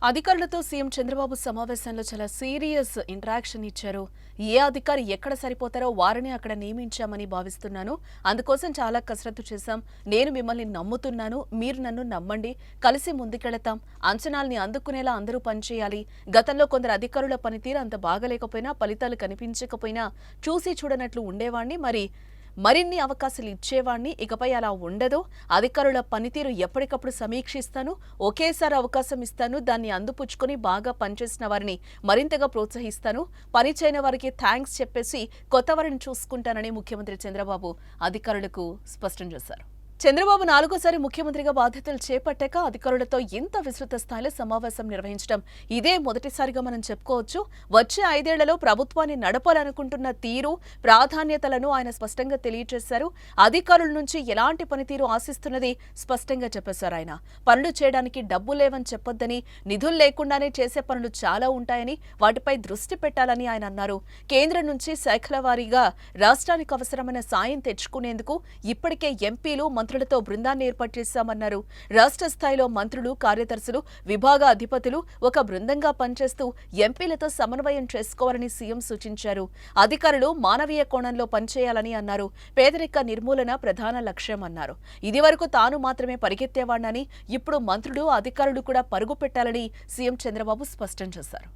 అధికారులతో సీఎం చంద్రబాబు సమావేశంలో చాలా సీరియస్ ఇంటరాక్షన్ ఇచ్చారు. ఏ అధికారి ఎక్కడ సరిపోతారో వారిని అక్కడ నియమించామని భావిస్తున్నాను. అందుకోసం చాలా కసరత్తు చేశాం. నేను మిమ్మల్ని నమ్ముతున్నాను. మీరు నన్ను నమ్మండి. కలిసి ముందుకెళతాం. అంచనాల్ని అందుకునేలా అందరూ పనిచేయాలి. గతంలో కొందరు అధికారుల పనితీరు అంత బాగలేకపోయినా, ఫలితాలు కనిపించకపోయినా చూసి చూడనట్లు ఉండేవాణ్ణి. మరిన్ని అవకాశాలు ఇచ్చేవాణ్ణి. ఇకపై అలా ఉండదు. అధికారుల పనితీరు ఎప్పటికప్పుడు సమీక్షిస్తాను. ఒకేసారి అవకాశం ఇస్తాను. దాన్ని అందిపుచ్చుకొని బాగా పనిచేసిన వారిని మరింతగా ప్రోత్సహిస్తాను. పని చేయని వారికి థ్యాంక్స్ చెప్పేసి కొత్త వారిని చూసుకుంటానని ముఖ్యమంత్రి చంద్రబాబు అధికారులకు స్పష్టం చేశారు. చంద్రబాబు నాలుగోసారి ముఖ్యమంత్రిగా బాధ్యతలు చేపట్టాక అధికారులతో ఇంత విస్తృత స్థాయిలో సమావేశం నిర్వహించడం ఇదే మొదటిసారిగా మనం చెప్పుకోవచ్చు. వచ్చే 5 ఏళ్లలో ప్రభుత్వాన్ని నడపాలనుకుంటున్న తీరు, ప్రాధాన్యతలను ఆయన స్పష్టంగా తెలియజేశారు. అధికారుల నుంచి ఎలాంటి పనితీరు ఆశిస్తున్నది స్పష్టంగా చెప్పేశారు. ఆయన పనులు చేయడానికి డబ్బు లేవని చెప్పొద్దని, నిధులు లేకుండానే చేసే పనులు చాలా ఉంటాయని, వాటిపై దృష్టి పెట్టాలని ఆయన అన్నారు. కేంద్రం నుంచి శాఖల వారీగా రాష్ట్రానికి అవసరమైన సాయం తెచ్చుకునేందుకు ఇప్పటికే ఎంపీలు, మంత్రులతో బృందాన్ని ఏర్పాటు చేశామన్నారు. రాష్ట్ర స్థాయిలో మంత్రులు, కార్యదర్శులు, విభాగ అధిపతులు ఒక బృందంగా పనిచేస్తూ ఎంపీలతో సమన్వయం చేసుకోవాలని సీఎం సూచించారు. అధికారులు మానవీయ కోణంలో పనిచేయాలని అన్నారు. పేదరిక నిర్మూలన ప్రధాన లక్ష్యం అన్నారు. ఇదివరకు తాను మాత్రమే పరిగెత్తేవాడినని, ఇప్పుడు మంత్రులు, అధికారులు కూడా పరుగు పెట్టాలని సీఎం చంద్రబాబు స్పష్టం చేశారు.